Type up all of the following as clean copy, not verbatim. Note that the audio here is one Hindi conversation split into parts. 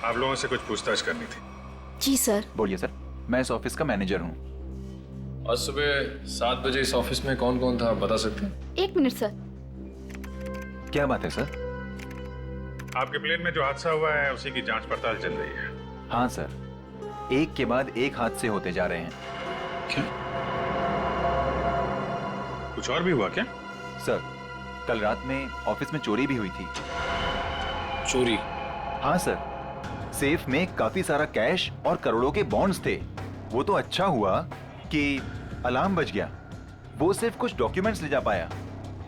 आप लोगों से कुछ पूछताछ करनी थी। जी सर। बोलिए सर। मैं इस ऑफिस का मैनेजर हूँ। आज सुबह 7 बजे इस ऑफिस में कौन कौन था आप बता सकते हैं? 1 मिनट सर। क्या बात है सर? आपके प्लेन में जो हादसा हुआ है उसी की जांच पड़ताल चल रही है। हाँ सर, एक के बाद एक हादसे होते जा रहे हैं। क्या? कुछ और भी हुआ क्या? सर, कल रात में ऑफिस में चोरी भी हुई थी। चोरी? हाँ सर, सेफ में काफी सारा कैश और करोड़ों के बॉन्ड्स थे। वो तो अच्छा हुआ कि अलार्म बज गया। वो सिर्फ कुछ डॉक्यूमेंट्स ले जा पाया।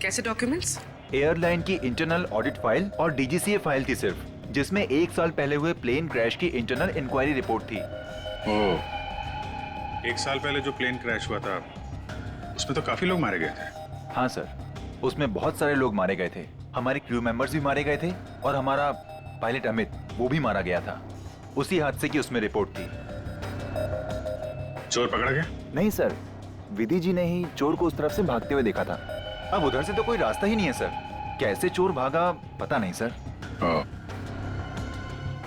कैसे डॉक्यूमेंट्स? एयरलाइन की इंटरनल ऑडिट फाइल और डीजीसीए फाइल थी सिर्फ, जिसमें 1 साल पहले हुए प्लेन क्रैश की इंटरनल इंक्वायरी रिपोर्ट थी। ओह, 1 साल पहले जो प्लेन क्रैश हुआ था उसमें तो काफी लोग मारे गए थे। हाँ सर, उसमें बहुत सारे लोग मारे गए थे। हमारे क्रू मेंबर्स भी मारे गए थे और हमारा पायलट अमित, वो भी मारा गया था। उसी हादसे की उसमें रिपोर्ट थी। चोर पकड़ा गया? नहीं सर, विधि जी ने ही चोर को उस तरफ से भागते हुए देखा था। अब उधर से तो कोई रास्ता ही नहीं है सर। कैसे चोर भागा पता नहीं सर। ओह,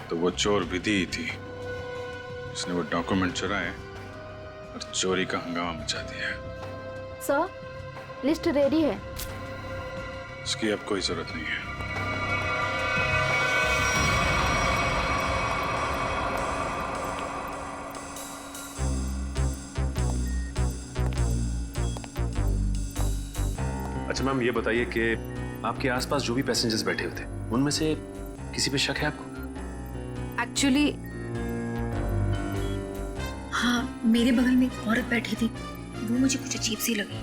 तो वो चोर विधि ही थी जिसने वो डॉक्यूमेंट चुराए और चोरी का हंगामा मचा दिया। सर, लिस्ट रेडी है। उसकी अब कोई जरूरत नहीं है। अच्छा मैम, ये बताइए कि आपके आसपास जो भी पैसेंजर्स बैठे हुए थे उनमें से किसी पे शक है आपको? एक्चुअली हाँ, मेरे बगल में एक औरत बैठी थी, वो मुझे कुछ अजीब सी लगी।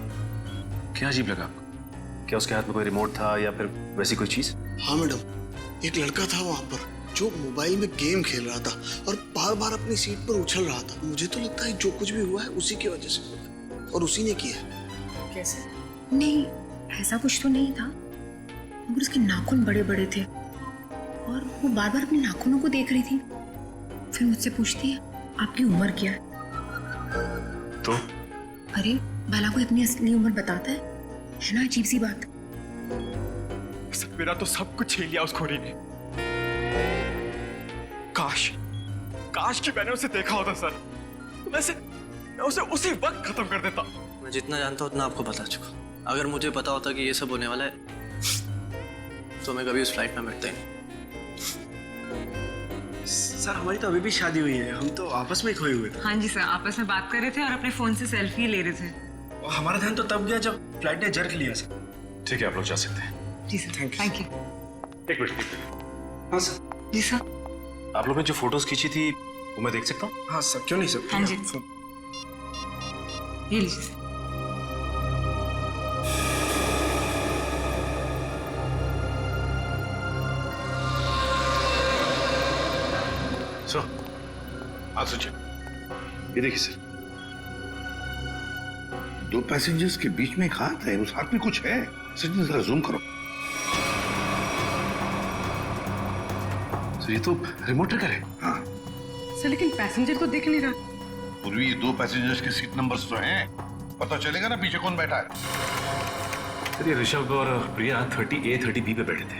क्या अजीब लगा आपको? क्या उसके हाथ में कोई रिमोट था या फिर वैसी कोई चीज? हाँ मैडम, एक लड़का था वहाँ पर जो मोबाइल में गेम खेल रहा था और बार बार अपनी सीट पर उछल रहा था। मुझे तो लगता है जो कुछ भी हुआ है उसी की वजह से हुआ है और उसी ने किया है। कैसे? नहीं, ऐसा कुछ तो नहीं था, मगर उसके नाखून बड़े बड़े थे और वो बार बार अपने नाखूनों को देख रही थी। फिर मुझसे पूछती है, आपकी उम्र क्या है? तो अरे भला कोई अपनी असली उम्र बताता है ना? अजीब सी बात। मेरा तो सब कुछ छीन लिया उस खोरी ने। काश कि मैंने उसे देखा होता सर, तो मैं उसे उसी वक्त खत्म कर देता। मैं जितना जानता हूँ उतना आपको बता चुका। अगर मुझे पता होता कि ये सब होने वाला है तो मैं कभी उस फ्लाइट में बैठता ही नहीं। सर, हमारी तो अभी भी शादी हुई है, हम तो आपस में ही खोए हुए थे। हाँ जी सर, आपस में बात कर रहे थे और अपने फोन से सेल्फी ले रहे थे। और हमारा ध्यान तो तब गया जब फ्लाइट ने जर्क लिया सर। ठीक है, आप लोग जा सकते हैं। जी सर, थैंक यू। एक मिनट। हाँ सर। जी सर। आप लोग ने जो फोटोज खींची थी वो मैं देख सकता हूँ? हाँ सर, क्यों नहीं सर। हाँ जी, ये लीजिए सर। हाँ सोचिए, ये देखिए सर। 2 पैसेंजर्स के बीच में एक हाथ है, उस हाथ में कुछ है। सचिन जरा जूम करो। सर ये तो रिमोट ट्रिगर है। हाँ, सर लेकिन पैसेंजर तो दिख नहीं रहा। पूर्वी ये 2 पैसेंजर्स के सीट नंबर्स तो हैं। पता चलेगा ना पीछे कौन बैठा है। सर ये ऋषभ और प्रिया 30A 30B पे बैठे थे।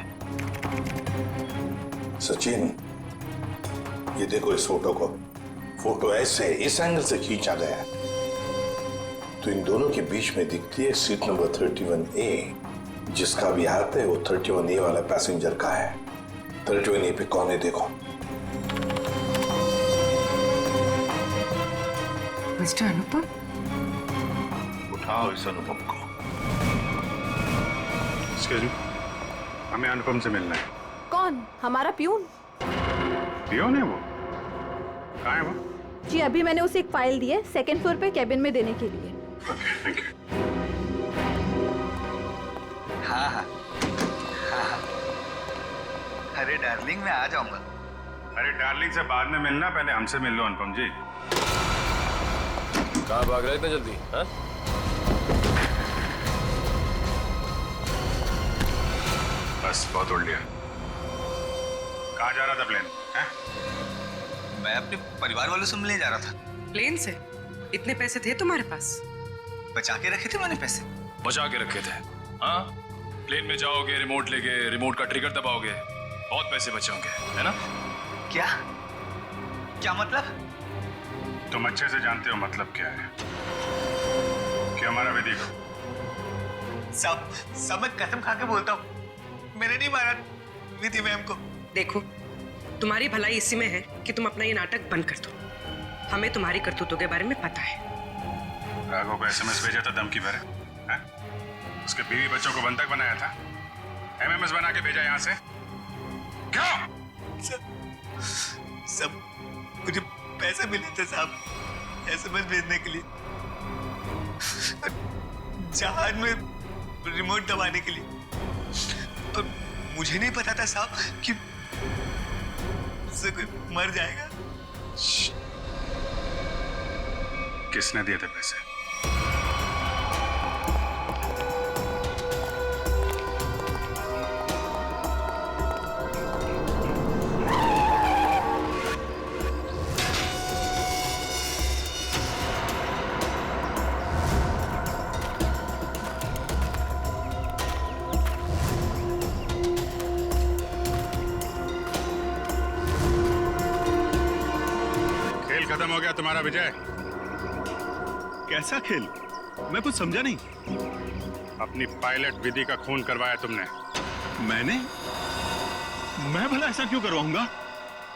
सचिन, ये देखो इस फोटो को। फोटो ऐसे इस एंगल से खींचा गया है तो इन दोनों के बीच में दिखती है सीट नंबर 31A। जिसका भी हाथ है वो 31A वाला पैसेंजर का है। 31A पे कौन है देखो। मिस्टर अनुपम। उठाओ इस अनुपम को। एक्सक्यूज मी, हमें अनुपम से मिलना है। कौन? हमारा प्यून? पियोन है वो? कहाँ है वो? जी अभी मैंने उसे एक फाइल दी है 2nd फ्लोर पे कैबिन में देने के लिए। Thank you. हाँ। अरे डार्लिंग, मैं आ जाऊंगा। अरे डार्लिंग से बाद में मिलना, पहले हमसे मिल लो अनुपम जी। कहाँ भाग रहे इतना जल्दी? हाँ? बस बहुत उड़ लिया। कहाँ जा रहा था प्लेन? मैं अपने परिवार वालों से मिलने जा रहा था। प्लेन से? इतने पैसे थे तुम्हारे पास? बचा के रखे थे मैंने पैसे। बचा के रखे थे? हाँ, प्लेन में जाओगे, रिमोट लेके, रिमोट का ट्रिगर दबाओगे बहुत पैसे बचे होंगे, है ना? क्या क्या मतलब? तुम अच्छे से जानते हो मतलब क्या है। क्या हमारा विधि को? सब मैं कसम खा के बोलता हूँ, मैंने नहीं मारा विधि मैम को। देखो, तुम्हारी भलाई इसी में है कि तुम अपना ये नाटक बंद कर दो। हमें तुम्हारी करतूतों के बारे में पता है। राघव को एसएमएस भेजा था धमकी भरे, हैं? उसके बीवी बच्चों को बंधक बनाया था, एमएमएस बना के भेजा यहाँ से। क्यों? सब मुझे पैसे मिले थे साहब एसएमएस भेजने के लिए, जहाज में रिमोट दबाने के लिए। और मुझे नहीं पता था साहब कि उससे कोई मर जाएगा। किसने दिए थे पैसे? खत्म हो गया तुम्हारा विजय। कैसा खेल? मैं कुछ समझा नहीं। अपनी पायलट विधि का खून करवाया तुमने। मैं भला ऐसा क्यों करवाऊंगा?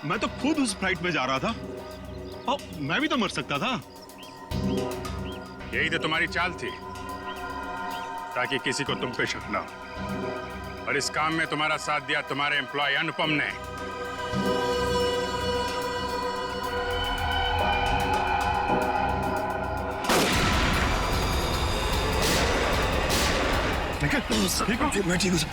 मैं तो खुद उस फ्लाइट में जा रहा था और मैं भी तो मर सकता था। यही तो तुम्हारी चाल थी, ताकि किसी को तुम पे शक ना हो। और इस काम में तुम्हारा साथ दिया तुम्हारे एम्प्लॉय अनुपम ने। ठीक हो? मैं ठीक हूँ सर।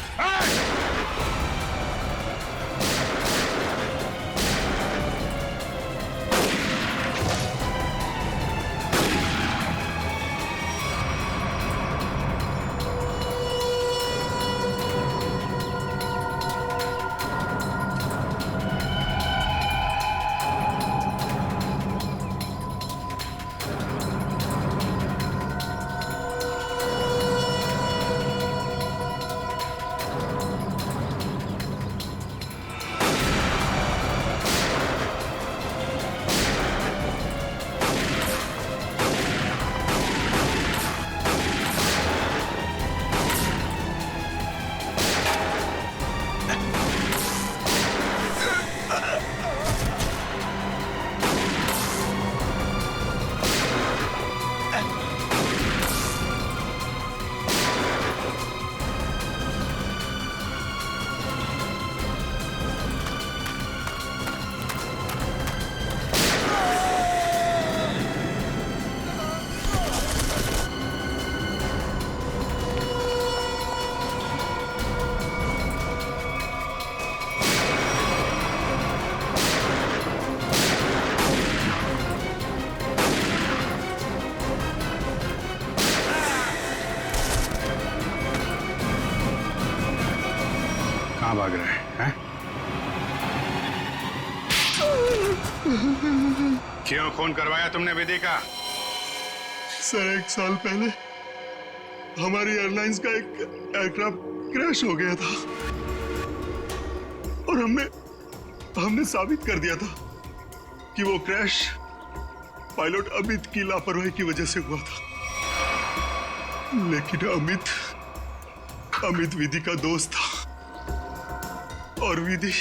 कहाँ भाग रहे हैं? क्यों खून करवाया तुमने विधि का? सर, 1 साल पहले हमारी एयरलाइंस का एक एयरक्राफ्ट क्रैश हो गया था और हमने साबित कर दिया था कि वो क्रैश पायलट अमित की लापरवाही की वजह से हुआ था। लेकिन अमित विधि का दोस्त था और विधि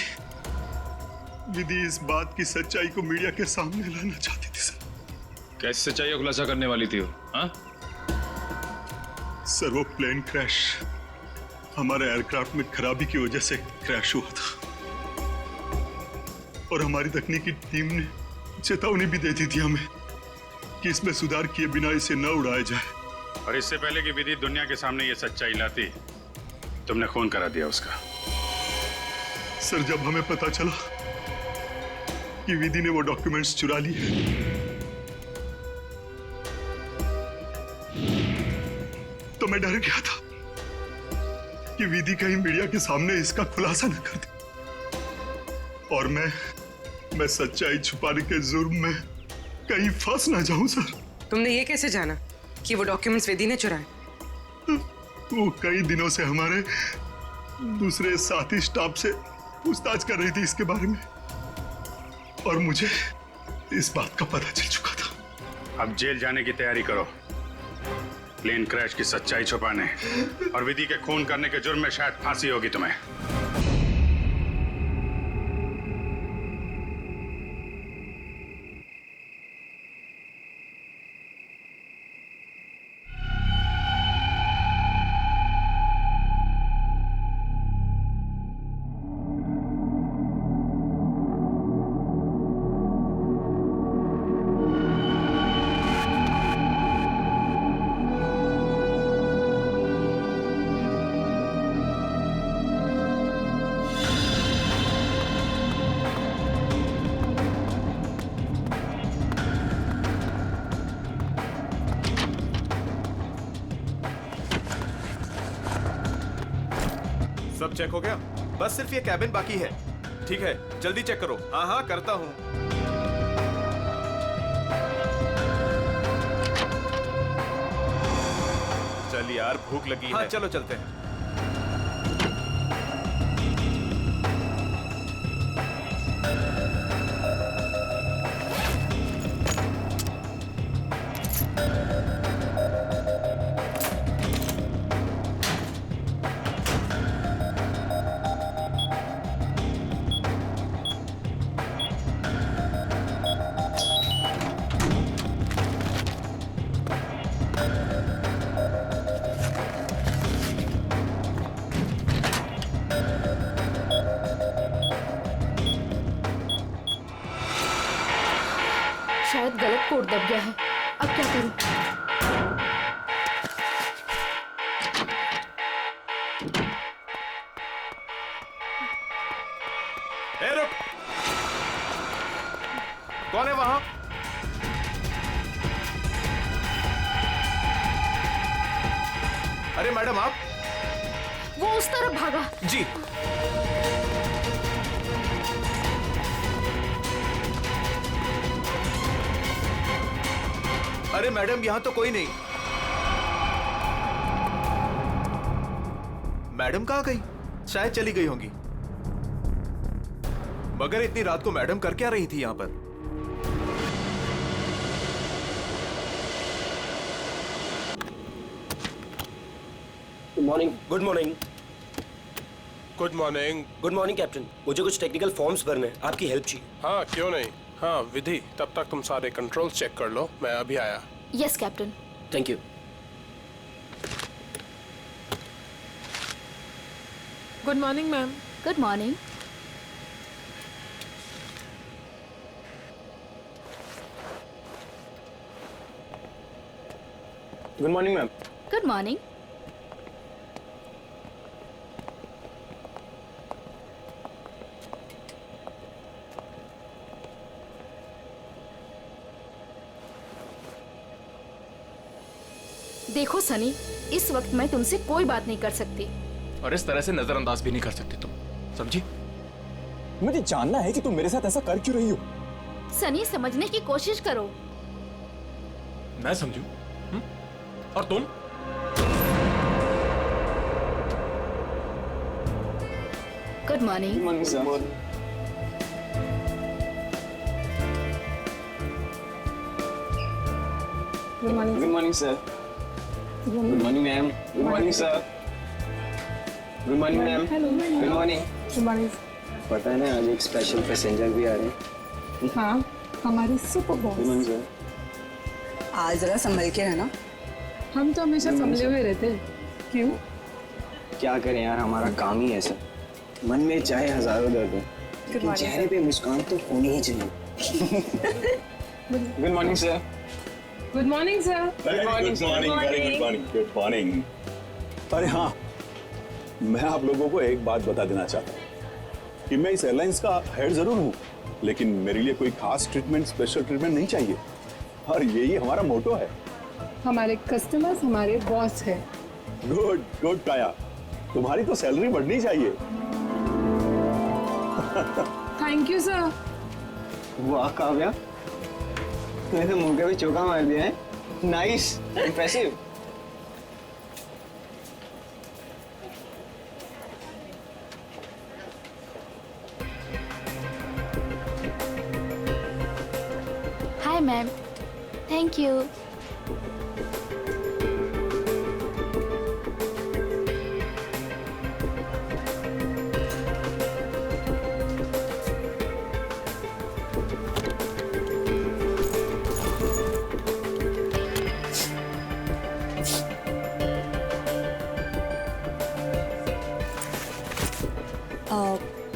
इस बात की सच्चाई को मीडिया के सामने लाना चाहती थी सर। कैसे सच्चाई का खुलासा करने वाली थी वो? हाँ? सर, वो प्लेन क्रैश हमारे एयरक्राफ्ट में खराबी की वजह से क्रैश हुआ था और हमारी तकनीकी टीम ने चेतावनी भी दे दी थी हमें कि इसमें सुधार किए बिना इसे न उड़ाया जाए। और इससे पहले कि विधि दुनिया के सामने ये सच्चाई लाती, तुमने खून करा दिया उसका। सर, जब हमें पता चला कि विधि ने वो डॉक्यूमेंट्स चुरा लिए तो मैं डर गया था कि विधि कहीं मीडिया के सामने इसका खुलासा न कर दे और मैं सच्चाई छुपाने के जुर्म में कहीं फंस ना जाऊं। सर, तुमने ये कैसे जाना कि वो डॉक्यूमेंट्स विधि ने चुराए? वो कई दिनों से हमारे दूसरे साथी स्टाफ से पूछताछ कर रही थी इसके बारे में और मुझे इस बात का पता चल चुका था। अब जेल जाने की तैयारी करो। प्लेन क्रैश की सच्चाई छुपाने और विधि के खून करने के जुर्म में शायद फांसी होगी तुम्हें। सब चेक हो गया? बस सिर्फ ये कैबिन बाकी है। ठीक है, जल्दी चेक करो। हाँ हाँ करता हूँ। चल यार, भूख लगी है। हाँ चलो चलते हैं। शायद गलत कोड दब गया है। अब क्या करूं? ए रुक! कौन है वहां? अरे मैडम आप? वो उस तरफ भागा। जी। अरे मैडम यहां तो कोई नहीं। मैडम कहां गई? शायद चली गई होंगी। मगर इतनी रात को मैडम कर क्या रही थी यहां पर? Good morning. Good morning. Good morning. Good morning captain. मुझे कुछ टेक्निकल फॉर्म्स भरने हैं, आपकी हेल्प चाहिए। हाँ क्यों नहीं। हाँ विधि, तब तक तुम सारे कंट्रोल्स चेक कर लो, मैं अभी आया। Yes captain. Thank you. Good morning ma'am. Good morning. Good morning ma'am. Good morning. देखो सनी, इस वक्त मैं तुमसे कोई बात नहीं कर सकती और इस तरह से नजरअंदाज भी नहीं कर सकती तुम, समझी? मुझे जानना है कि तुम मेरे साथ ऐसा कर क्यों रही हो। सनी समझने की कोशिश करो। मैं समझू? और तुम? Good morning. Good morning sir. Good morning. Good morning sir. Good morning ma'am. Good morning sir. Good morning ma'am. Good morning. Good morning. पता है ना आज एक स्पेशल पैसेंजर भी आ रहे हैं। हाँ, हमारे super boss. Good morning sir. आज जरा संभल के रहना। हम तो हमेशा संभले हुए रहते हैं। क्यों? क्या करें यार, हमारा काम ही ऐसा। मन में चाहे हजारों दर्द हो, लेकिन चेहरे पे मुस्कान तो होनी ही चाहिए। Good morning sir. Good morning sir. Good morning, very good morning, good morning. अरे हाँ, मैं आप लोगों को एक बात बता देना चाहता हूँ कि मैं इस एयरलाइंस का हेड जरूर हूँ, लेकिन मेरे लिए कोई खास ट्रीटमेंट, स्पेशल ट्रीटमेंट नहीं चाहिए। और यही हमारा मोटो है। हमारे कस्टमर्स हमारे बॉस है। गुड गुड काया, तुम्हारी तो सैलरी बढ़नी चाहिए। Thank you sir. वाह काव्या, तूने तो मुंह पे भी चौका मार दिया है। Nice, impressive. Ma'am. Thank you.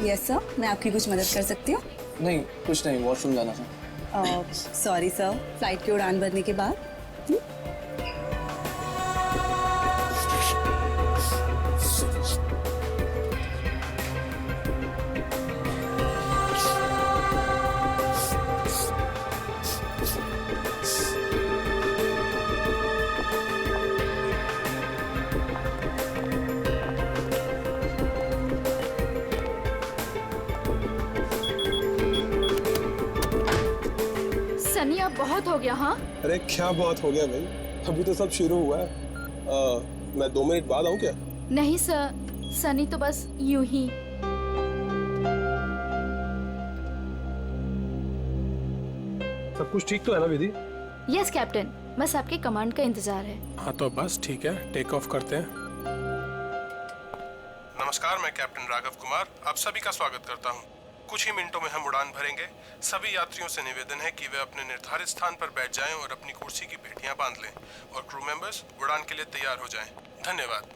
Yes sir, मैं आपकी कुछ मदद कर सकती हूँ? नहीं, कुछ नहीं, वॉशरूम जाना था। सॉरी सर, फ्लाइट की उड़ान भरने के बाद। सनी अब बहुत हो गया। हाँ अरे क्या बहुत हो गया भाई, अभी तो सब शुरू हुआ है। मैं 2 मिनट बाद आऊँ क्या? नहीं सर, सनी तो बस यूं ही। सब कुछ ठीक तो है ना विधि? यस कैप्टन, बस आपके कमांड का इंतजार है। हाँ तो बस ठीक है, टेक ऑफ करते हैं। नमस्कार, मैं कैप्टन राघव कुमार आप सभी का स्वागत करता हूँ। कुछ ही मिनटों में हम उड़ान भरेंगे। सभी यात्रियों से निवेदन है कि वे अपने निर्धारित स्थान पर बैठ जाएं और अपनी कुर्सी की पेटियां बांध लें और क्रू मेंबर्स उड़ान के लिए तैयार हो जाएं। धन्यवाद।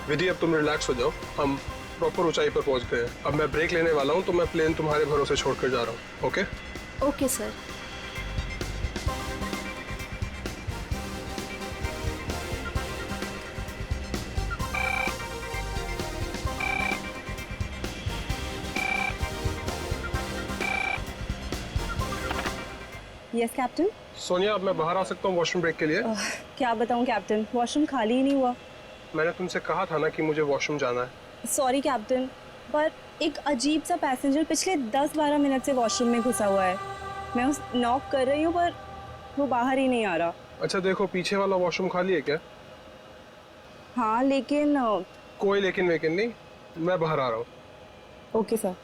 विधि अब तुम रिलैक्स हो जाओ, हम प्रॉपर ऊंचाई पर पहुंच गए हैं। अब मैं ब्रेक लेने वाला हूं तो मैं प्लेन तुम्हारे भरोसे छोड़कर जा रहा हूं। Okay okay sir. Yes captain. Sonia, अब मैं बाहर आ सकता हूं वॉशरूम ब्रेक के लिए? क्या बताऊँ कैप्टन, वॉशरूम खाली ही नहीं हुआ। मैंने तुमसे कहा था ना कि मुझे वॉशरूम जाना है। सॉरी कैप्टन, पर एक अजीब सा पैसेंजर पिछले 10-12 मिनट से वॉशरूम में घुसा हुआ है। मैं उस नॉक कर रही हूँ पर वो बाहर ही नहीं आ रहा। अच्छा देखो, पीछे वाला वॉशरूम खाली है क्या? हाँ लेकिन कोई लेकिन वेकिन नहीं, मैं बाहर आ रहा हूँ। Okay sir.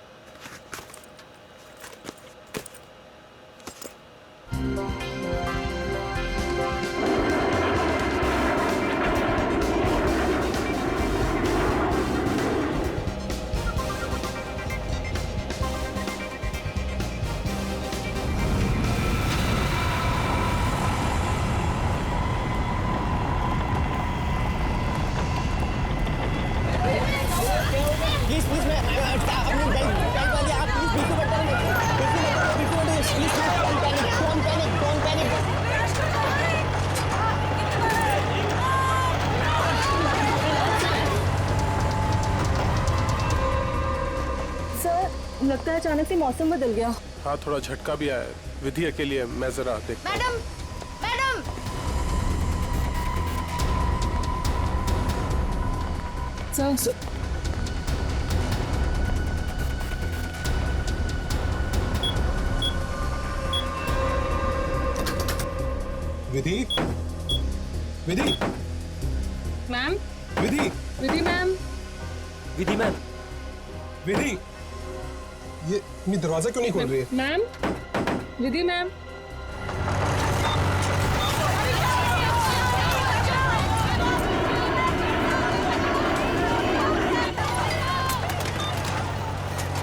लगता है अचानक से मौसम बदल गया। हाँ थोड़ा झटका भी आया। विधि अकेली है, मैं जरा देखता हूं। मैडम मैडम सर विधि विधि मैम। विधि विधि मैम। विधि मैम। विधि ये दरवाजा क्यों नहीं खोल रही है? Ma'am. Vidhi ma'am.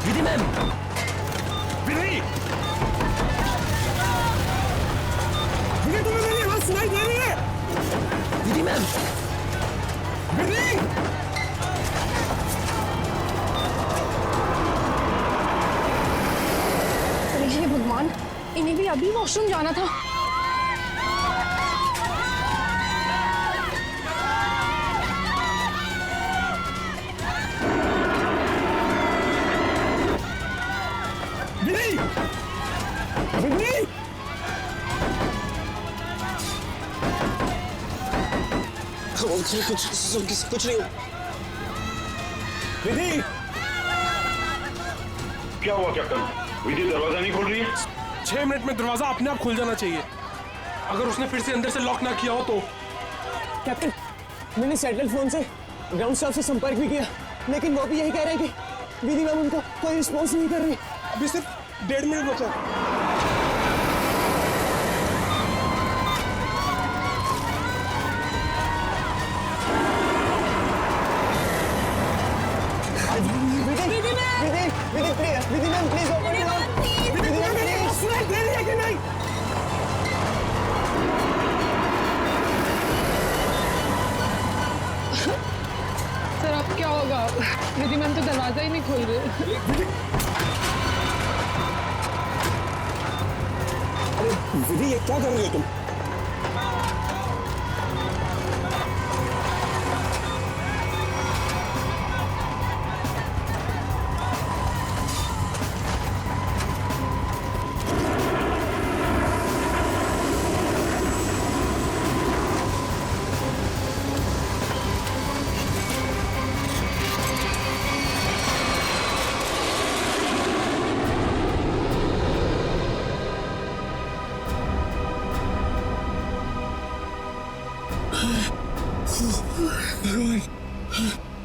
Vidhi ma'am. विधि विधि तुम्हें मेरी आवाज सुनाई दे रही है? विधि मैम। विधि भगवान, इन्हें भी अभी वॉशरूम जाना था। कुछ नहीं। विधि, क्या हुआ कैप्टन? विधि दरवाजा नहीं खोल रही है। 6 मिनट में दरवाजा अपने आप खुल जाना चाहिए। अगर उसने फिर से अंदर से लॉक ना किया हो तो। कैप्टन, मैंने सैटेलाइट फोन से ग्राउंड स्टाफ से संपर्क भी किया, लेकिन वो भी यही कह रहे हैं कि विधि मैम उनका कोई रिस्पॉन्स नहीं कर रही। अभी सिर्फ 1.5 मिनट बचा। Vidhi ma'am please open it up. Vidhi ma'am please. सुनाई दे रही है कि नहीं? सर अब क्या होगा? विधि मैम तो दरवाजा ही नहीं खोल रहे। अरे विधि, ये क्या कर रही हो तुम?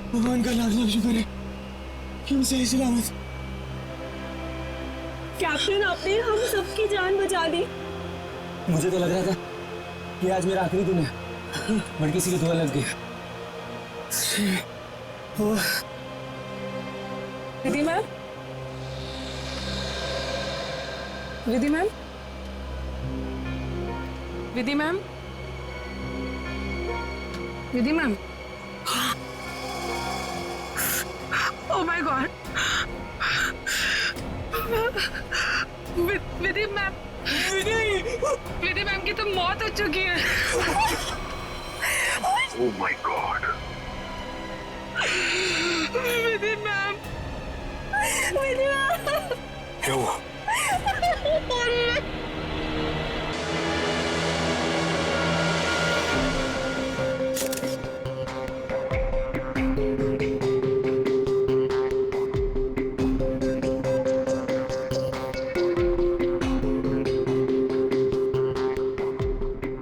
भगवान का लाख लाख शुक्र है कि हम सही सलामत। कैप्टन, आपने हम सबकी जान बचा दी। मुझे तो लग रहा था कि आज मेरा आखिरी दिन है, बट किसी की दुआ लग गई। Vidhi ma'am, Vidhi ma'am, Vidhi ma'am, Vidhi ma'am. Oh my God, Vidhi ma'am, Vidhi ma'am की तो मौत हो चुकी है। Oh my God, Vidhi ma'am, Vidhi ma'am, क्या हुआ?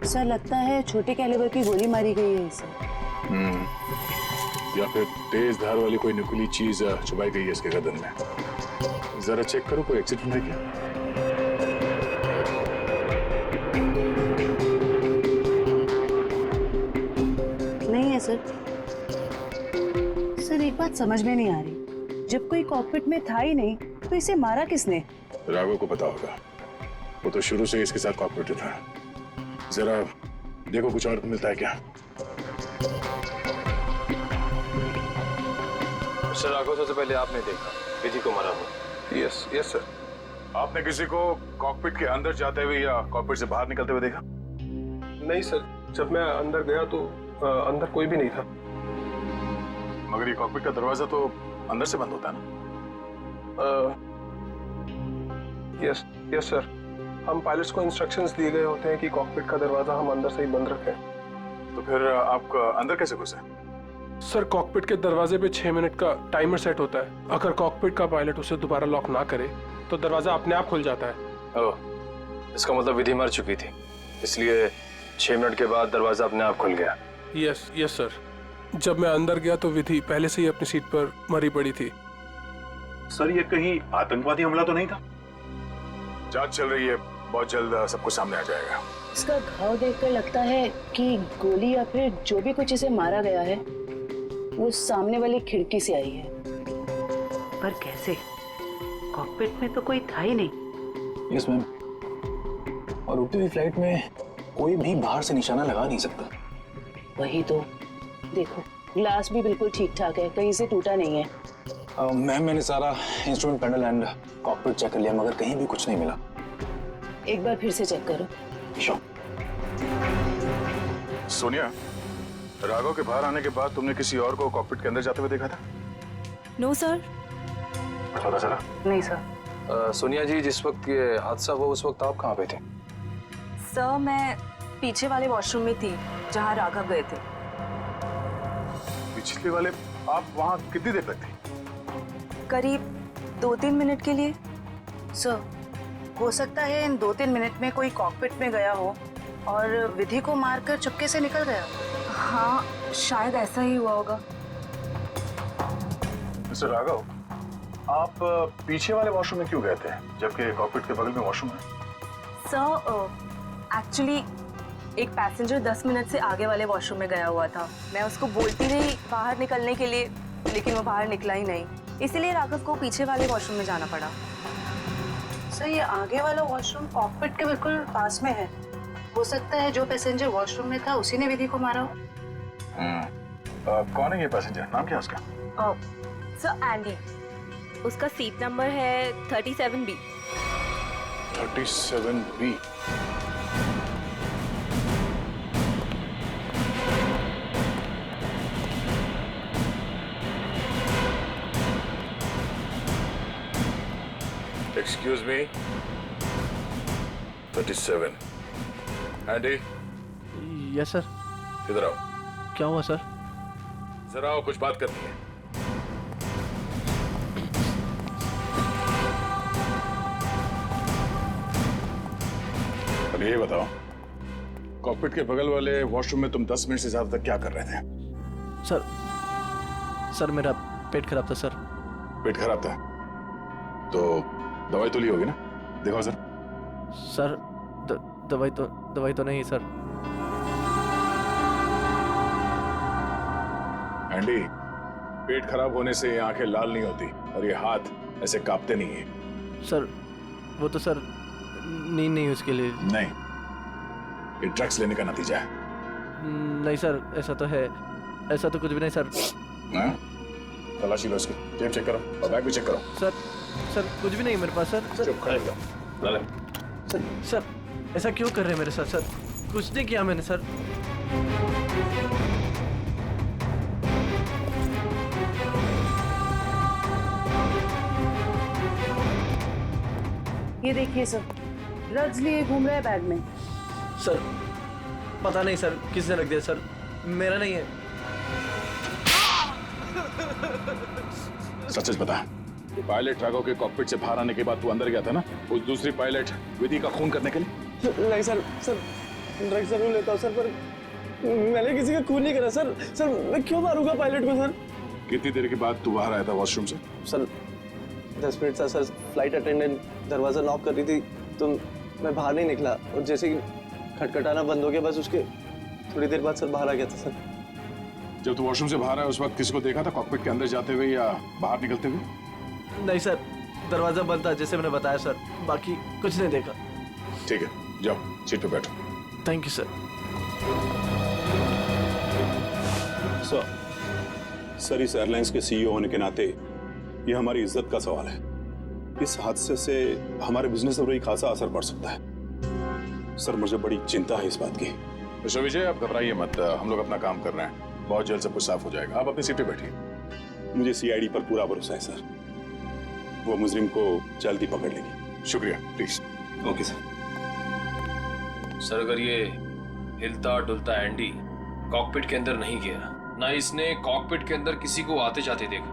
सर, लगता है छोटे कैलिबर की गोली मारी गई है इसे। या फिर तेज धार वाली कोई नुकीली चीज छुपाई गई है इसके गर्दन में। जरा चेक करो, कोई एक्सीडेंट है क्या? नहीं है सर। सर, एक बात समझ में नहीं आ रही, जब कोई कॉकपिट में था ही नहीं तो इसे मारा किसने? राघव को पता होगा, वो तो शुरू से इसके साथ कॉपरेटिव था। जरा देखो कुछ और मिलता है क्या। मिस्टर राघव, सबसे पहले आपने देखा विधि को मारा हुआ? Yes yes sir. आपने किसी को कॉकपिट के अंदर जाते हुए या कॉकपिट से बाहर निकलते हुए देखा? नहीं सर, जब मैं अंदर गया तो अंदर कोई भी नहीं था। मगर ये कॉकपिट का दरवाजा तो अंदर से बंद होता है ना? यस यस सर, हम पायलट्स को इंस्ट्रक्शंस दिए गए होते हैं कि कॉकपिट का दरवाजा हम अंदर से ही बंद रखें। तो फिर आप अंदर कैसे घुसे? सर, कॉकपिट के दरवाजे पे 6 मिनट का टाइमर सेट होता है। अगर कॉकपिट का पायलट उसे दोबारा लॉक ना करे तो दरवाजा अपने आप खुल जाता है। ओह, इसका मतलब विधि मर चुकी थी, इसलिए 6 मिनट के बाद दरवाजा अपने आप खुल गया। यस यस सर, जब मैं अंदर गया तो विधि पहले से ही अपनी सीट पर मरी पड़ी थी। सर, ये कहीं आतंकवादी हमला तो नहीं था? जांच चल रही है, बहुत जल्द सब कुछ सामने आ जाएगा। इसका घाव देखकर लगता है कि गोली या फिर जो भी कुछ इसे मारा गया है वो सामने वाली खिड़की से आई है। पर कैसे? कॉकपिट में तो कोई था ही नहीं। यस मैम, और उड़ती हुई फ्लाइट में कोई भी बाहर से निशाना लगा नहीं सकता। वही तो, देखो ग्लास भी बिल्कुल ठीक ठाक है, कहीं से टूटा नहीं है। मैम, मैंने सारा instrument panel and cockpit check कर लिया, मगर कहीं भी कुछ नहीं मिला। एक बार फिर से चेक करो। सोनिया, राघव के बाहर आने के बाद तुमने किसी और को कॉकपिट के अंदर जाते हुए देखा था? No sir. पता चला? नहीं सर। सोनिया जी, जिस वक्त ये हादसा हुआ उस वक्त आप कहाँ पे थे? सर मैं पीछे वाले वॉशरूम में थी जहाँ राघव गए थे। पिछले वाले? आप वहाँ कितनी देर तक थे? करीब 2-3 मिनट के लिए। सर, हो सकता है इन 2-3 मिनट में कोई कॉकपिट में गया हो और विधि को मारकर चुपके से निकल गया। हाँ, शायद ऐसा ही हुआ होगा। मिस्टर राघव, आप पीछे वाले वॉशरूम में क्यों गए थे जबकि कॉकपिट के बगल में वॉशरूम है? सर एक्चुअली एक पैसेंजर 10 मिनट से आगे वाले वॉशरूम में गया हुआ था। मैं उसको बोलती रही बाहर निकलने के लिए, लेकिन वो बाहर निकला ही नहीं, इसीलिए राघव को पीछे वाले वॉशरूम में जाना पड़ा। सर, ये आगे वाला वॉशरूम कॉकपिट के बिल्कुल पास में है। हो सकता है जो पैसेंजर वॉशरूम में था उसी ने विधि को मारा हो। कौन है ये पैसेंजर? नाम क्या है उसका? सर एंडी, उसका सीट नंबर है 37B। 37B। Excuse me. 37. Andy. Yes sir. इधर आओ। क्या हुआ सर? जरा आओ, कुछ बात करनी है। अब ये बताओ, कॉकपिट के बगल वाले वॉशरूम में तुम 10 मिनट से ज्यादा तक क्या कर रहे थे? सर मेरा पेट खराब था सर। पेट खराब था तो दवाई तो ली होगी ना? देखो सर दवाई तो नहीं सर। एंडी, पेट खराब होने से आंखें लाल नहीं होती और ये हाथ ऐसे कांपते नहीं है। सर वो तो सर नींद नहीं उसके लिए। नहीं, ये ड्रग्स लेने का नतीजा है। नहीं सर, ऐसा तो है, ऐसा तो कुछ भी नहीं सर। तलाशी लो इसकी, जेब चेक करो और बैग भी चेक करो। सर कुछ भी नहीं मेरे पास सर। चुप खड़े रहो। सर ऐसा क्यों कर रहे हैं मेरे साथ सर? कुछ नहीं किया मैंने सर। ये देखिए सर, ड्रग्स लिए घूम रहे हैं बैग में। सर पता नहीं सर किसने रख दिया सर, मेरा नहीं है। सच बता, पायलट राघव के कॉकपिट से बाहर आने के बाद तू अंदर गया था ना उस दूसरी पायलट विधि का खून करने के लिए? नहीं सर, ड्रग्स जरूर लेता हूँ सर, पर मैंने किसी का खून नहीं करा सर। मैं क्यों मारूंगा पायलट को सर? कितनी देर के बाद तू बाहर आया था वॉशरूम से? सर 10 मिनट था सर। फ्लाइट अटेंडेंट दरवाजा नॉक कर रही थी तो मैं बाहर नहीं निकला, और जैसे ही खटखटाना बंद हो गया बस उसके थोड़ी देर बाद सर बाहर आ गया था सर। जब तू वॉशरूम से बाहर आया उस वक्त किसी को देखा था कॉकपिट के अंदर जाते हुए या बाहर निकलते हुए? नहीं सर, दरवाजा बंद था जैसे मैंने बताया सर, बाकी कुछ नहीं देखा। ठीक है, जाओ सीट पे बैठो। Thank you sir. सर इस एयरलाइंस के सीईओ होने के नाते ये हमारी इज्जत का सवाल है। इस हादसे से हमारे बिजनेस पर भी खासा असर पड़ सकता है। सर मुझे बड़ी चिंता है इस बात की। मिस्टर विजय, आप घबराइए मत, हम लोग अपना काम कर रहे हैं, बहुत जल्द सब कुछ साफ हो जाएगा। आप अपनी सीट पे बैठिए। मुझे सीआईडी पर पूरा भरोसा है सर, वो मुजरिम को जल्द ही पकड़ लेगी। शुक्रिया, प्लीज। Okay sir. सर अगर ये हिलता डुलता एंडी कॉकपिट के अंदर नहीं गया, ना इसने कॉकपिट के अंदर किसी को आते जाते देखा,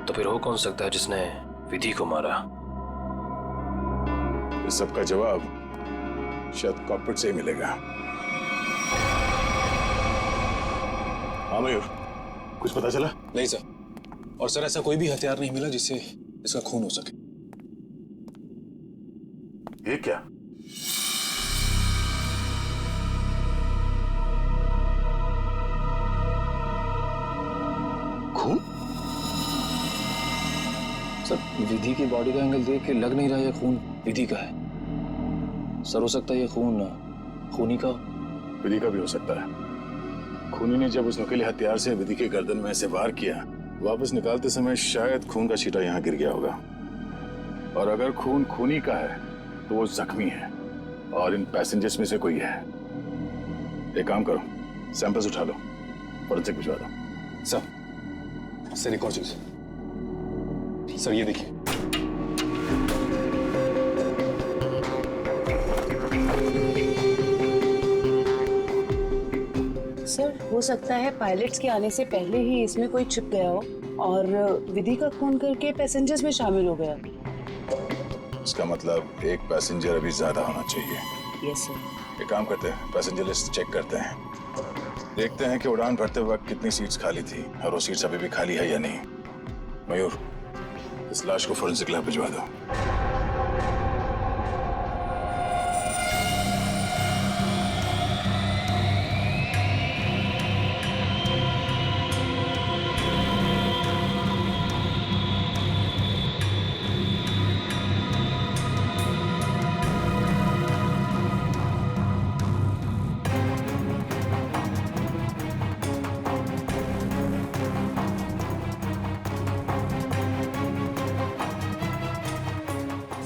तो फिर वो कौन सकता है जिसने विधि को मारा? इस सब का जवाब शायद कॉकपिट से ही मिलेगा। हाँ मयूर, कुछ पता चला? नहीं सर, और सर ऐसा कोई भी हथियार नहीं मिला जिससे इसका खून हो सके। ये क्या? खून? सर विधि की बॉडी का एंगल देख के लग नहीं रहा ये खून विधि का है। सर हो सकता है ये खून खूनी का? विधि का भी हो सकता है। खूनी ने जब उस नुकीले हथियार से विधि के गर्दन में से वार किया, वापस निकालते समय शायद खून का छींटा यहाँ गिर गया होगा। और अगर खून खूनी का है तो वो जख्मी है और इन पैसेंजर्स में से कोई है। एक काम करो, सैंपल्स उठा लो, फॉरेंसिक भिजवा दो। सर एक और चीज सर, ये देखिए। सर हो सकता है पायलट्स के आने से पहले ही इसमें कोई छिप गया हो और विधि का खून करके पैसेंजर्स में शामिल हो गया। इसका मतलब एक पैसेंजर अभी ज्यादा होना चाहिए। Yes sir. एक काम करते हैं, पैसेंजर लिस्ट चेक करते हैं, देखते हैं कि उड़ान भरते वक्त कितनी सीट्स खाली थी और वो सीट्स अभी भी खाली है या नहीं। मयूर, इस लाश को फोरेंसिक लैब भिजवा दो।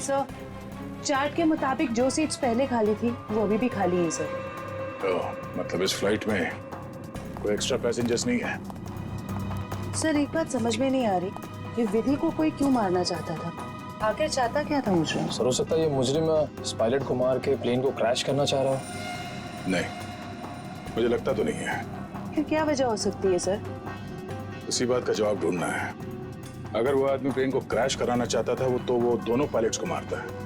सर चार्ट के मुताबिक जो सीट्स पहले खाली थी वो अभी भी खाली है सर। मतलब इस फ्लाइट में कोई एक्स्ट्रा पैसेंजर्स नहीं है? सर एक बात समझ में नहीं आ रही कि विधि को कोई क्यों मारना चाहता था, आखिर चाहता क्या था मुझे? सर हो सकता है ये मुजरिम इस पायलट को मार के प्लेन को क्रैश करना चाह रहा हो। नहीं, मुझे लगता तो नहीं है। फिर क्या वजह हो सकती है सर? उसी बात का जवाब ढूंढना है। अगर वो आदमी प्लेन को क्रैश कराना चाहता था तो वो दोनों पायलट्स को मारता है।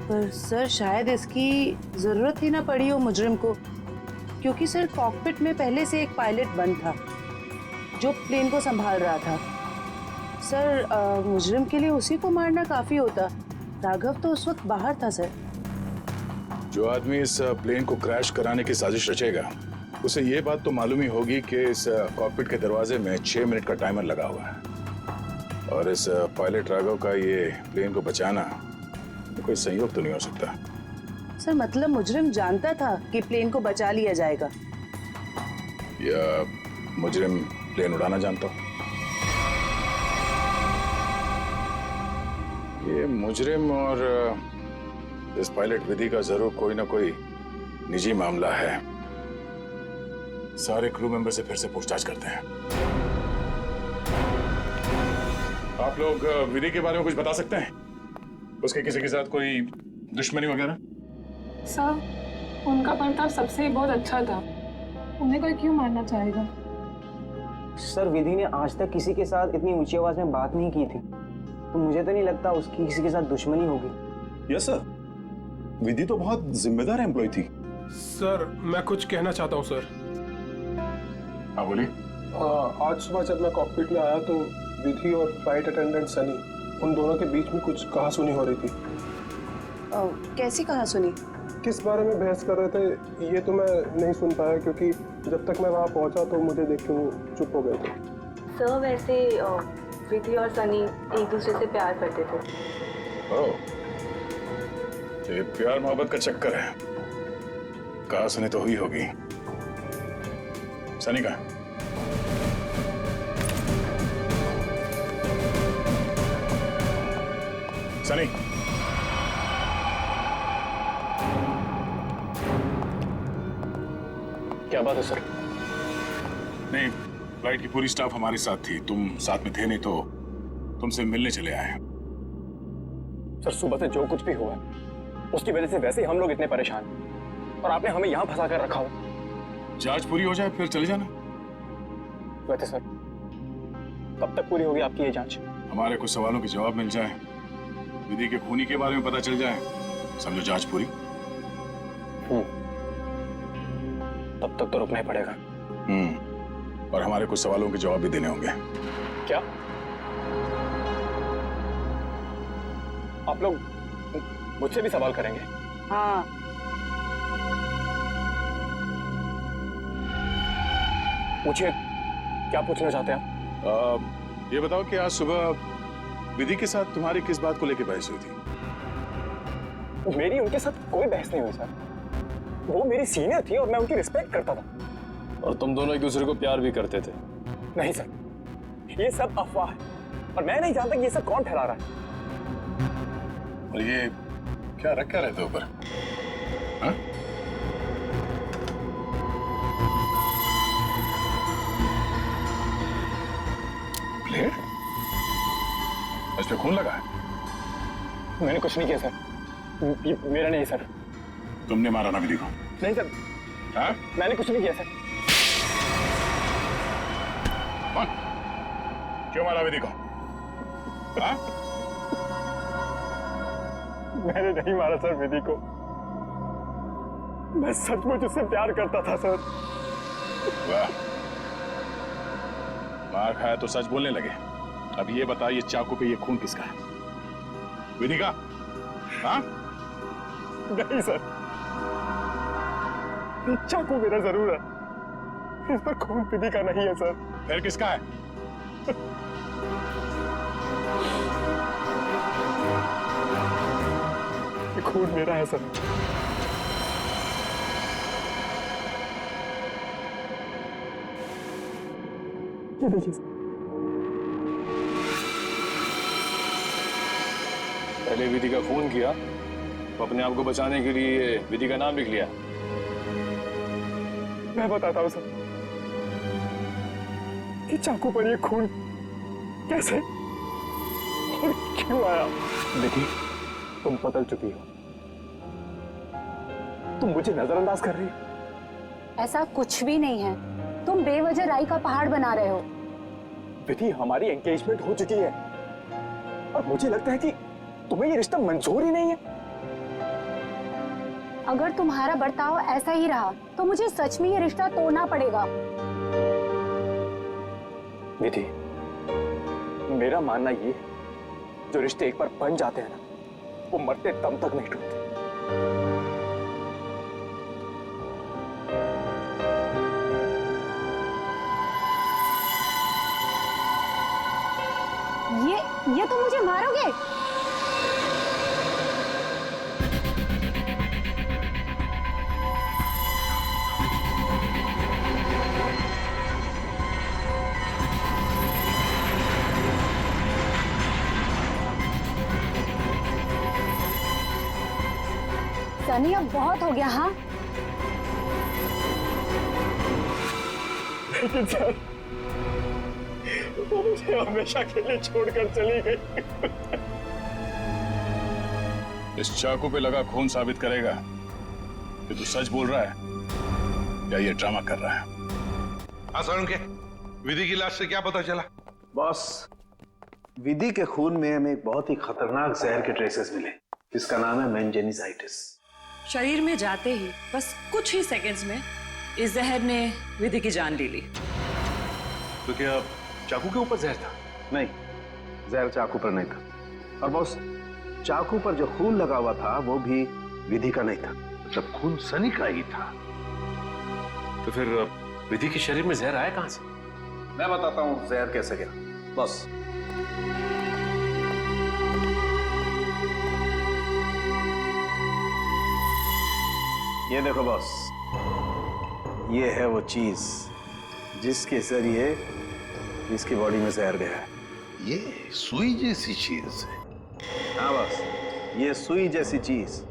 पर सर शायद इसकी जरूरत ही ना पड़ी हो मुजरिम को, क्योंकि सर कॉकपिट में पहले से एक पायलट बंद था जो प्लेन को संभाल रहा था। सर मुजरिम के लिए उसी को मारना काफी होता। राघव तो उस वक्त बाहर था सर। जो आदमी इस प्लेन को क्रैश कराने की साजिश रचेगा उसे ये बात तो मालूम ही होगी कि इस कॉकपिट के दरवाजे में 6 मिनट का टाइमर लगा हुआ है और इस पायलट राघव का ये प्लेन को बचाना कोई संयोग तो नहीं हो सकता। सर मतलब मुजरिम जानता था कि प्लेन को बचा लिया जाएगा, या मुजरिम प्लेन उड़ाना जानता हो? ये मुजरिम और इस पायलट विधि का जरूर कोई ना कोई निजी मामला है। सारे क्रू मेंबर से फिर से पूछताछ करते हैं। आप लोग विधि के बारे में कुछ बता सकते हैं? उसके किसी के साथ कोई दुश्मनी वगैरह? सर उनका बर्ताव सबसे ही बहुत अच्छा था, उन्हें कोई क्यों मारना चाहेगा? सर विधि ने आज तक किसी के साथ इतनी ऊंची आवाज में बात नहीं की थी, तो मुझे तो नहीं लगता उसकी किसी के साथ दुश्मनी होगी। यस सर, विधि तो बहुत जिम्मेदार एम्प्लॉय थी। सर मैं कुछ कहना चाहता हूँ सर। हाँ बोलिए। आज सुबह जब मैं कॉकपिट में आया तो विधि और फ्लाइट अटेंडेंट सनी, उन दोनों के बीच में कुछ कहासुनी हो रही थी। कैसी कहासुनी? किस बारे में बहस कर रहे थे ये तो मैं नहीं सुन पाया, क्योंकि जब तक मैं वहाँ पहुँचा तो मुझे देख के वो चुप हो गए थे। सर वैसे विधि और सनी एक दूसरे से प्यार करते थे। ओह, ये प्यार मोहब्बत का चक्कर है। कहासुनी तो हुई होगी। सनी का सनी, क्या बात है सर? नहीं, फ्लाइट की पूरी स्टाफ हमारे साथ थी, तुम साथ में थे नहीं तो तुमसे मिलने चले आए। सर सुबह से जो कुछ भी हुआ उसकी वजह से वैसे ही हम लोग इतने परेशान हैं और आपने हमें यहाँ फंसा कर रखा हो। जांच पूरी हो जाए फिर चले जाना। वैसे सर कब तक पूरी होगी आपकी ये जांच? हमारे कुछ सवालों के जवाब मिल जाए, विधि के खूनी के बारे में पता चल जाए, समझो जांच पूरी। तब तक तो रुकना ही पड़ेगा। और हमारे कुछ सवालों के जवाब भी देने होंगे। क्या आप लोग मुझसे भी सवाल करेंगे? हाँ। पूछिए, क्या पूछना चाहते हैं आप? ये बताओ कि आज सुबह विधि के साथ तुम्हारी किस बात को लेकर बहस हुई थी? मेरी उनके साथ कोई बहस नहीं हुई सर। वो मेरी सीनियर थी और मैं उनकी रिस्पेक्ट करता था। और तुम दोनों एक दूसरे को प्यार भी करते थे? नहीं सर, ये सब अफवाह है और मैं नहीं जानता कि ये सब कौन फैला रहा है। और ये क्या रखा रहता ऊपर? हाँ? ब्लेड? इस पे खून लगा है? मैंने कुछ नहीं किया सर, ये मेरा नहीं सर। तुमने मारा ना विधि को? नहीं सर। हाँ? मैंने कुछ नहीं किया सर। कौन? क्यों मारा विधि को? हाँ? मैंने नहीं मारा सर विधि को, मैं सचमुच उससे प्यार करता था सर। वाह, मार खाया तो सच बोलने लगे। अब ये बता, ये चाकू पे ये खून किसका है? विधि का? हाँ? नहीं सर, ये चाकू मेरा जरूर है, इस पर खून विधि का नहीं है सर। फिर किसका है? ये खून मेरा है सर। ये देखिए सर। पहले विधि का खून किया, तो अपने आप को बचाने के लिए विधि का नाम लिख लिया। मैं बताता हूँ सर, कि चाकू पर ये खून कैसे और क्यों आया। विधि, तुम बदल चुकी हो, तुम मुझे नजरअंदाज कर रही हो। ऐसा कुछ भी नहीं है, तुम बेवजह राई का पहाड़ बना रहे हो। विधि, हमारी एंगेजमेंट हो चुकी है और मुझे लगता है कि तुम्हें ये रिश्ता मंजूर ही नहीं है। अगर तुम्हारा बर्ताव ऐसा ही रहा तो मुझे सच में ये रिश्ता तोड़ना पड़ेगा। विधि, मेरा मानना ये है, जो रिश्ते एक बार बन जाते हैं ना, वो मरते दम तक नहीं टूटते। ये तो मुझे मारोगे? सनी, अब बहुत हो गया। हाँ, लेकिन सर, वो मुझे हमेशा के लिए छोड़कर चली गई। इस चाकू पे लगा खून साबित करेगा कि तू सच बोल रहा है या ये ड्रामा कर रहा है। हाँ के विधि की लाश से क्या पता चला? बॉस, विधि के खून में हमें एक बहुत ही खतरनाक जहर के ट्रेसेस मिले, जिसका नाम है मेंजेनिसाइटिस। शरीर में जाते ही बस कुछ ही सेकंड्स में इस जहर ने विधि की जान ले ली। तो क्या चाकू के ऊपर जहर था? नहीं, जहर चाकू पर नहीं था। और बॉस, चाकू पर जो खून लगा हुआ था वो भी विधि का नहीं था, मतलब खून सनी का ही था। तो फिर विधि के शरीर में जहर आया कहां से? मैं बताता हूं जहर कैसे गया। बॉस, ये देखो बॉस, ये है वो चीज जिसके जरिए इसकी बॉडी में जहर गया है। ये सुई जैसी चीज है। हाँ बॉस, ये सुई जैसी चीज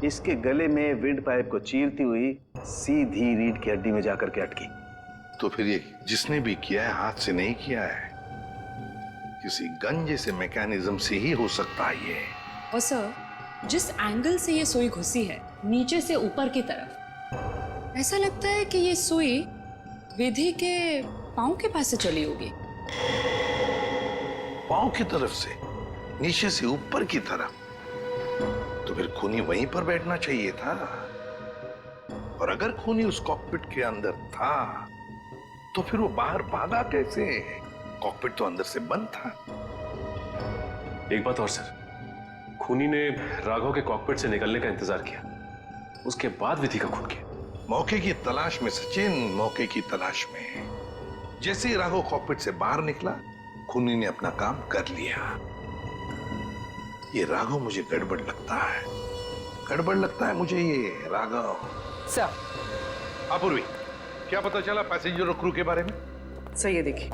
इसके गले में विंड पाइप को चीरती हुई सीधी रीढ़ की हड्डी में जाकर के अटकी। तो फिर ये जिसने भी किया है हाथ से नहीं किया है, किसी गन जैसे मैकेनिज्म से ही हो सकता है ये। और सर, जिस एंगल से ये सुई घुसी है, नीचे से ऊपर की तरफ, ऐसा लगता है कि ये सुई विधि के पांव के पास से चली होगी। पांव की तरफ से नीचे से ऊपर की तरफ? तो फिर खूनी वहीं पर बैठना चाहिए था। और अगर खूनी उस कॉकपिट के अंदर था तो फिर वो बाहर भागा कैसे? कॉकपिट तो अंदर से बंद था। एक बात और सर, खूनी ने राघव के कॉकपिट से निकलने का इंतजार किया, उसके बाद विधि का खून किया। मौके की तलाश में सचिन, मौके की तलाश में। जैसे ही राघव कॉकपिट से बाहर निकला, खूनी ने अपना काम कर लिया। ये राघव मुझे गड़बड़ लगता है, गड़बड़ लगता है मुझे ये राघव। सर, अपूर्वी, क्या पता चला पैसेंजर और क्रू के बारे में? सर ये देखिए,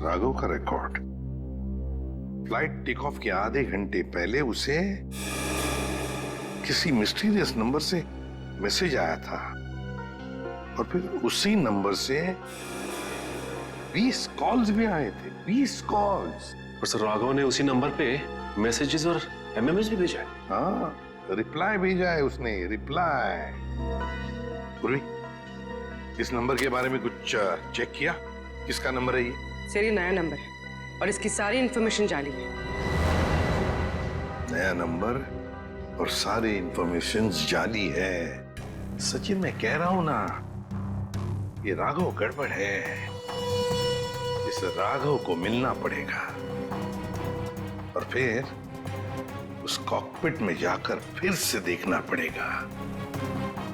राघव का रिकॉर्ड। फ्लाइट टेक ऑफ के आधे घंटे पहले उसे किसी मिस्टीरियस नंबर से मैसेज आया था और फिर उसी नंबर से 20 कॉल्स भी आए थे। 20 कॉल्स। और सर राघव ने उसी नंबर पे मैसेजेस और एमएमएस भी भेजा है। हाँ, रिप्लाई भेजा है उसने, रिप्लाई। पूर्वी, इस नंबर के बारे में कुछ चेक किया? किसका नंबर है ये? सर, ये नया नंबर है और इसकी सारी इंफॉर्मेशन जाली है। नया नंबर और सारी इंफॉर्मेशन जाली है। सचिन, मैं कह रहा हूं ना, ये राघव गड़बड़ है। इस राघव को मिलना पड़ेगा और फिर उस कॉकपिट में जाकर फिर से देखना पड़ेगा।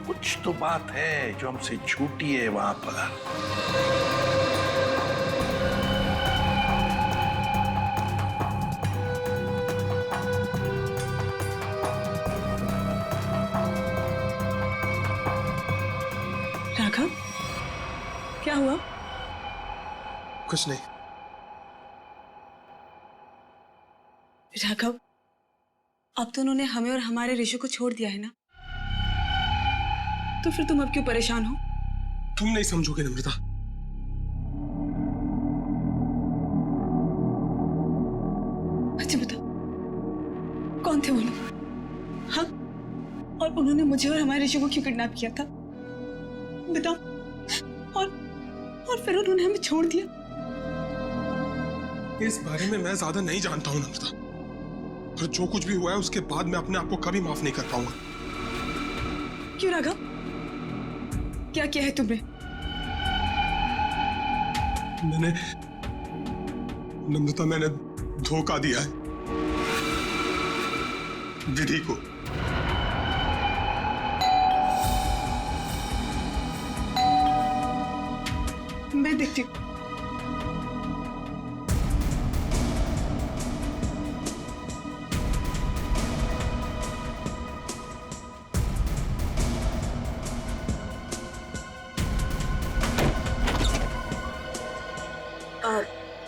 कुछ तो बात है जो हमसे छूटी है वहां पर। राघव, क्या हुआ? कुछ नहीं। राघव, अब तो उन्होंने हमें और हमारे ऋषि को छोड़ दिया है ना, तो फिर तुम अब क्यों परेशान हो? तुम नहीं समझोगे नम्रता। अच्छा बता, कौन थे वो लोग? हाँ, और उन्होंने मुझे और हमारे ऋषि को क्यों किडनैप किया था? बताओ। और फिर उन्होंने हमें छोड़ दिया। इस बारे में मैं ज्यादा नहीं जानता हूं नम्रता, और जो कुछ भी हुआ है उसके बाद मैं अपने आप को कभी माफ नहीं कर पाऊंगा। क्यों राघव, क्या किया है तुमने? मैंने नम्रता, मैंने धोखा दिया है विधि को। मैं देखती हूँ।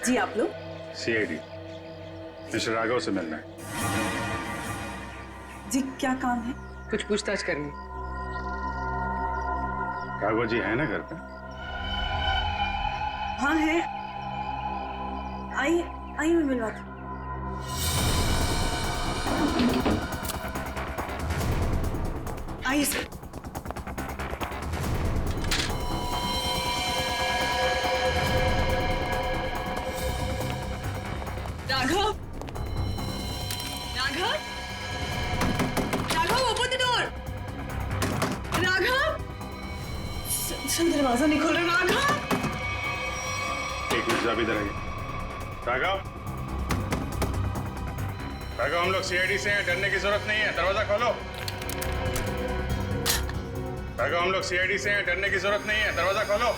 जी आप लोग? सीआईडी मिस्टर राघव से मिलना है। जी क्या काम है? कुछ पूछताछ करनी। राघव जी है ना घर पे? हाँ है। आई मैं मिलवाती। आइए sir. Raghav, Raghav, Raghav, open the door. Raghav, दरवाजा नहीं खोल रहा। राघव, एक मिनट, जरा इधर आइए। राघव, राघव, हम लोग सीआईडी से हैं, डरने की जरूरत नहीं है, दरवाजा खोलो। राघव, हम लोग सीआईडी से हैं, डरने की जरूरत नहीं है, दरवाजा खोलो।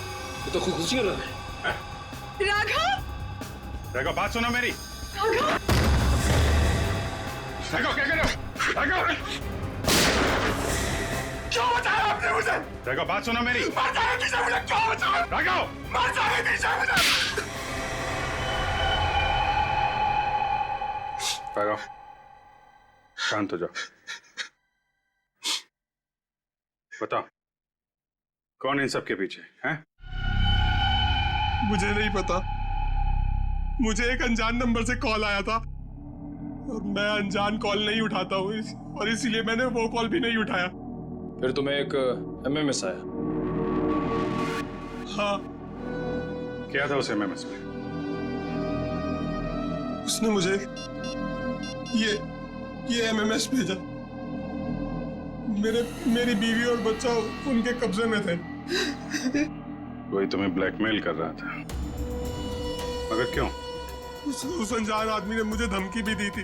ये तो खुशी हो रहा है। राघव, राघव, बात सुनो मेरी। राघव, राघव, क्या कर रहे हो? राघव, क्यों बचाया आपने मुझे? राघव, बात सुनो मेरी। मर जाने दीजिए मुझे, क्यों बचाया? राघव, मर जाने दीजिए मुझे। राघव, शांत हो जाओ। बताओ, कौन इन सब के पीछे है? मुझे नहीं पता। मुझे एक अनजान नंबर से कॉल आया था और मैं अनजान कॉल नहीं उठाता हूँ, और इसीलिए मैंने वो कॉल भी नहीं उठाया। फिर तुम्हें एक एमएमएस आया? हाँ। क्या था उस एमएमएस में? उसने मुझे ये एमएमएस भेजा। मेरी बीवी और बच्चा उनके कब्जे में थे। कोई तुम्हें ब्लैकमेल कर रहा था, मगर क्यों? उस अनजान आदमी ने मुझे धमकी भी दी थी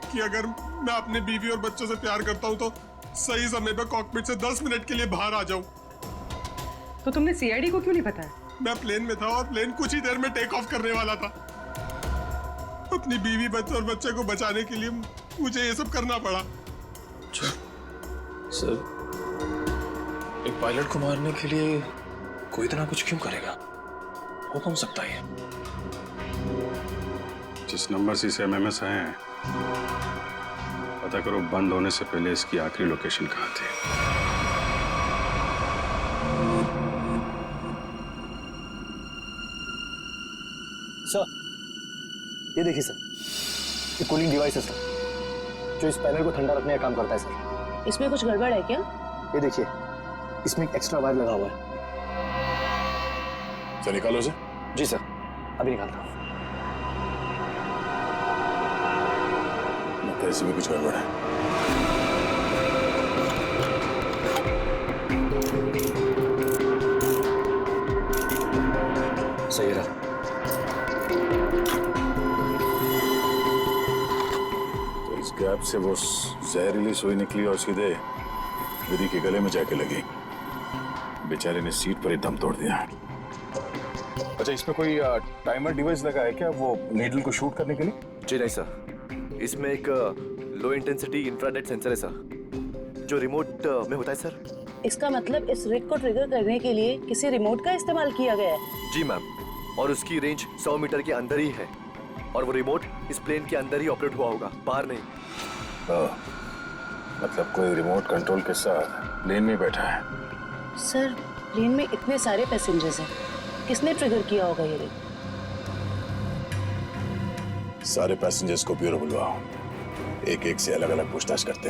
कि अगर मैं अपने बीवी और बच्चों से प्यार करता हूं तो सही समय पर कॉकपिट से 10 मिनट के लिए बाहर आ जाऊं। तो तुमने सीआईडी को क्यों नहीं बताया? मैं प्लेन में था और प्लेन कुछ ही देर में टेक ऑफ करने वाला था। अपनी बीवी, बच्चे और बच्चे को बचाने के लिए मुझे ये सब करना पड़ा। सर, एक पायलट को मारने के लिए कोई इतना कुछ क्यों करेगा? हो कौन सकता है? जिस नंबर से इसे एमएमएस आए हैं, पता करो बंद होने से पहले इसकी आखिरी लोकेशन कहाँ थी। सर, ये देखिए सर, ये कूलिंग डिवाइस है सर, जो इस पैनल को ठंडा रखने का काम करता है सर। इसमें कुछ गड़बड़ है क्या? ये देखिए, इसमें एक एक्स्ट्रा वायर लगा हुआ है। सर निकालो इसे। जी सर, अभी निकालता हूँ। लगता है इसमें कुछ गड़बड़ है। सही रहा। तो इस गैप से वो जहरीली सुई निकली और सीधे विधि के गले में जाके लगी। बेचारे ने सीट पर ही दम तोड़ दिया। अच्छा, इसमें कोई टाइमर डिवाइस लगा है क्या, वो नीडल को शूट करने के लिए? जी नहीं सर, इसमें एक लो इंटेंसिटी इंफ्रारेड सेंसर है सर, जो रिमोट में होता है सर। इसका मतलब इस रिग को ट्रिगर करने के लिए किसी रिमोट का इस्तेमाल किया गया है? जी मैम, और उसकी रेंज 100 मीटर के अंदर ही है, और वो रिमोट इस प्लेन के अंदर ही ऑपरेट हुआ होगा, बाहर नहीं। मतलब कोई रिमोट कंट्रोल के साथ प्लेन में बैठा है। सर, प्लेन में इतने सारे पैसेंजर्स हैं, किसने ट्रिगर किया होगा ये रिग? सारे पैसेंजर्स को ब्यूरो बुलवाओ, एक एक से अलग अलग पूछताछ करते हैं।